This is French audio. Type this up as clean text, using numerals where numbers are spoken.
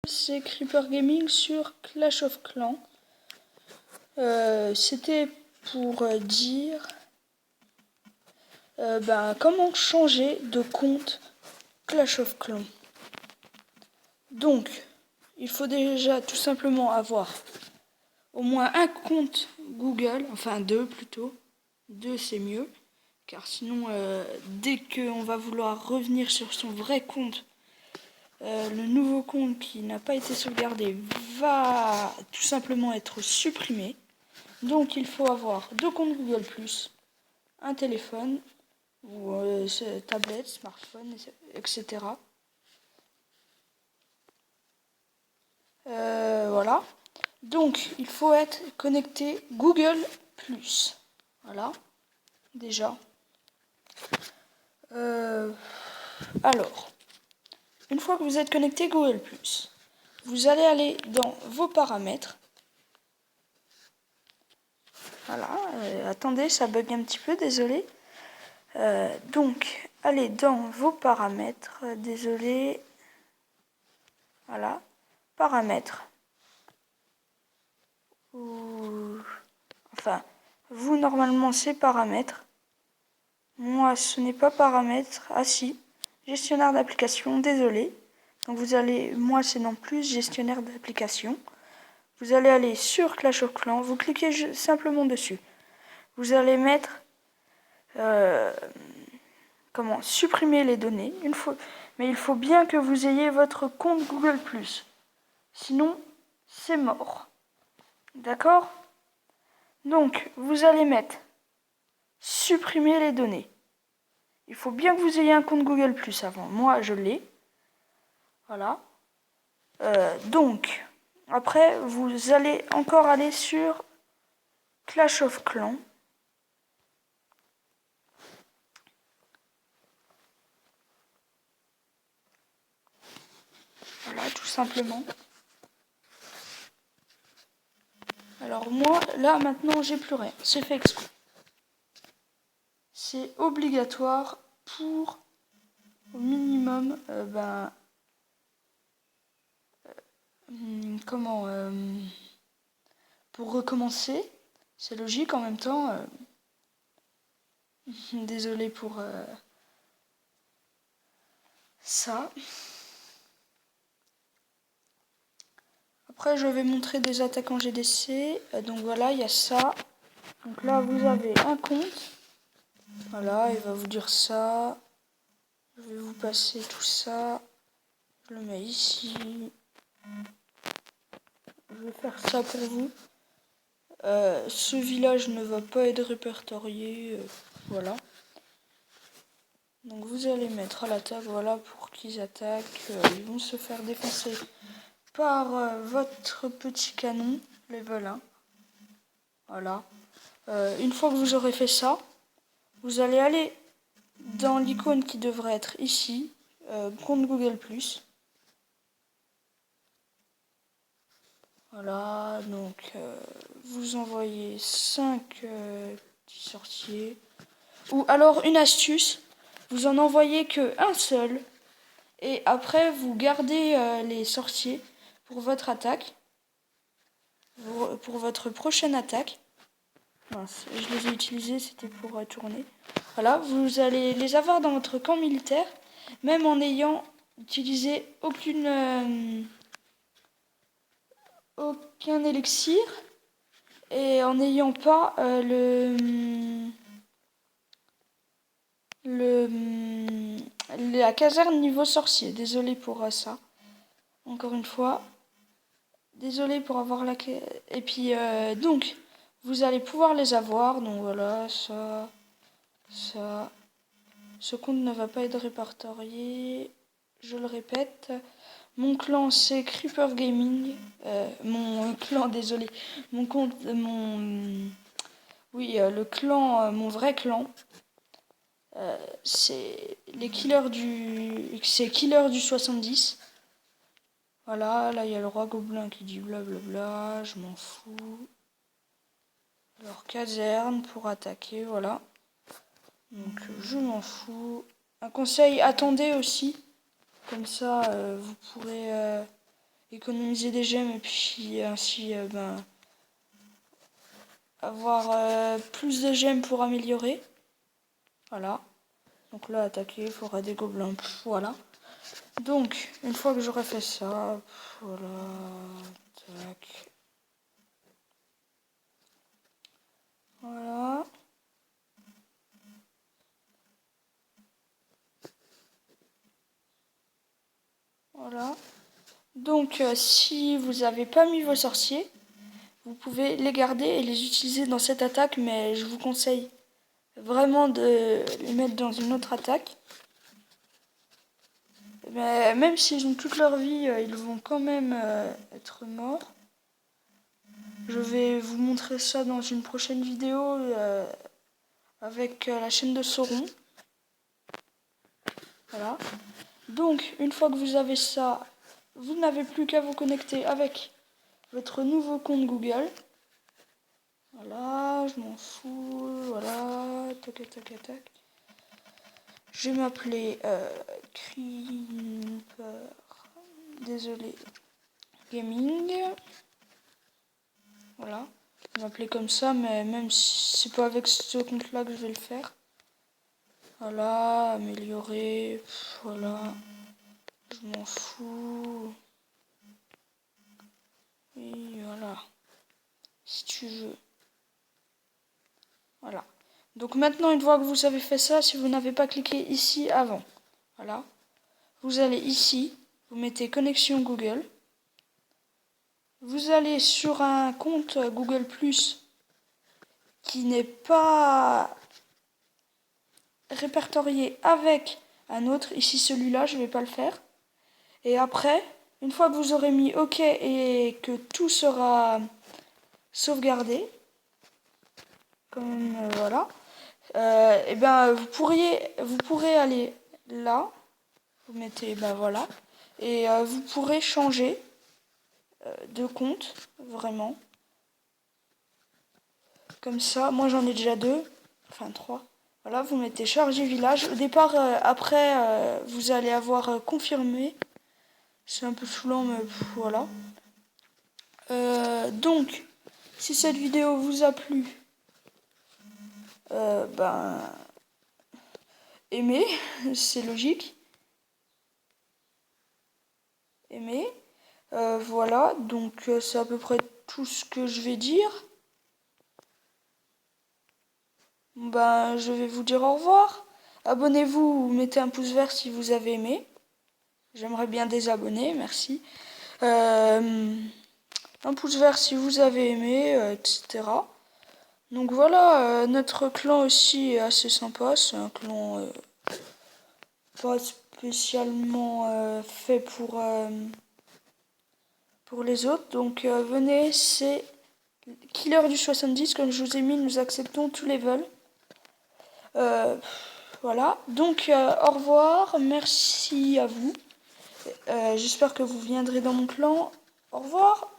C'est Creeper Gaming sur Clash of Clans. C'était pour dire comment changer de compte Clash of Clans. Donc, il faut déjà tout simplement avoir au moins un compte Google, enfin deux plutôt. Deux c'est mieux, car sinon dès qu'on va vouloir revenir sur son vrai compte, le nouveau compte qui n'a pas été sauvegardé va tout simplement être supprimé. Donc il faut avoir deux comptes Google+, un téléphone, ou tablette, smartphone, etc. Voilà. Donc il faut être connecté Google+. Voilà, déjà. Alors, une fois que vous êtes connecté Google+, vous allez aller dans vos paramètres. Voilà, attendez, ça bug un petit peu, désolé. Donc, allez dans vos paramètres, désolé. Voilà, paramètres. Enfin, vous, normalement, c'est paramètres. Moi, ce n'est pas paramètres. Ah si, gestionnaire d'application, désolé. Donc vous allez, moi c'est non plus gestionnaire d'application. Vous allez aller sur Clash of Clans, vous cliquez simplement dessus. Vous allez mettre supprimer les données. Mais il faut bien que vous ayez votre compte Google+. Sinon, c'est mort. D'accord ? Donc, vous allez mettre supprimer les données. Il faut bien que vous ayez un compte Google+ avant. Moi, je l'ai. Voilà. Donc, après, vous allez encore aller sur Clash of Clans. Voilà, tout simplement. Alors moi, là, maintenant, j'ai plus rien. C'est fait exprès. C'est obligatoire pour, au minimum, pour recommencer. C'est logique en même temps. Désolé pour ça. Après, je vais montrer des attaques en GDC. Donc voilà, il y a ça. Donc là, vous avez un compte. Voilà, il va vous dire ça. Je vais vous passer tout ça. Je le mets ici. Je vais faire ça pour vous. Ce village ne va pas être répertorié. Voilà. Donc vous allez mettre à l'attaque, voilà, pour qu'ils attaquent. Ils vont se faire défoncer par votre petit canon, level 1. Voilà. Une fois que vous aurez fait ça, vous allez aller dans l'icône qui devrait être ici, compte Google+. Voilà, donc vous envoyez 5 petits sorciers. Ou alors une astuce, vous en envoyez que un seul. Et après, vous gardez les sorciers pour votre attaque. Pour votre prochaine attaque. Mince, je les ai utilisés, c'était pour tourner. Voilà, vous allez les avoir dans votre camp militaire, même en n'ayant utilisé aucun élixir et en n'ayant pas la caserne niveau sorcier. Désolé pour ça. Encore une fois. Désolé pour avoir la... Et puis, donc, vous allez pouvoir les avoir. Donc voilà, ça. Ce compte ne va pas être répertorié. Je le répète. Mon clan, c'est Creeper Gaming. Mon clan, désolé. Mon compte, le clan, mon vrai clan. C'est les killers c'est Killer du 70. Voilà, là il y a le roi gobelin qui dit blablabla, je m'en fous. Alors caserne pour attaquer, voilà. Donc je m'en fous. Un conseil, attendez aussi. Comme ça vous pourrez économiser des gemmes et puis ainsi avoir plus de gemmes pour améliorer. Voilà. Donc là, attaquer, forêt des gobelins. Voilà. Donc, une fois que j'aurai fait ça, voilà. Tac. Voilà. Voilà. Donc, si vous n'avez pas mis vos sorciers, vous pouvez les garder et les utiliser dans cette attaque, mais je vous conseille vraiment de les mettre dans une autre attaque. Mais même s'ils ont toute leur vie, ils vont quand même être morts. Je vais vous montrer ça dans une prochaine vidéo avec la chaîne de Sauron. Voilà. Donc, une fois que vous avez ça, vous n'avez plus qu'à vous connecter avec votre nouveau compte Google. Voilà, je m'en fous. Voilà, tac, tac, tac. Je vais m'appeler Creeper. Désolé. Gaming. Voilà. Je vais m'appeler comme ça, mais même si c'est pas avec ce compte-là que je vais le faire. Voilà, améliorer. Voilà. Je m'en fous. Oui, voilà. Si tu veux. Voilà. Donc maintenant, une fois que vous avez fait ça, si vous n'avez pas cliqué ici avant, voilà. Vous allez ici, vous mettez connexion Google. Vous allez sur un compte Google Plus qui n'est pas répertorié avec un autre. Ici, celui-là, je ne vais pas le faire. Et après, une fois que vous aurez mis OK et que tout sera sauvegardé, comme voilà, et ben vous pourrez aller là, vous mettez voilà, et vous pourrez changer de compte vraiment. Comme ça, moi j'en ai déjà 2, enfin 3. Voilà, vous mettez charger village. Au départ, après, vous allez avoir confirmé. C'est un peu saoulant, mais voilà. Donc, si cette vidéo vous a plu, aimez, c'est logique. Aimez. Voilà, donc c'est à peu près tout ce que je vais dire. Je vais vous dire au revoir. Abonnez-vous ou mettez un pouce vert si vous avez aimé. J'aimerais bien des abonnés, merci. Un pouce vert si vous avez aimé, etc. Donc voilà, notre clan aussi est assez sympa. C'est un clan pas spécialement fait pour les autres. Donc venez, c'est Killer du 70, comme je vous ai mis, nous acceptons tous les vols. Voilà, donc au revoir, merci à vous. J'espère que vous viendrez dans mon clan. Au revoir.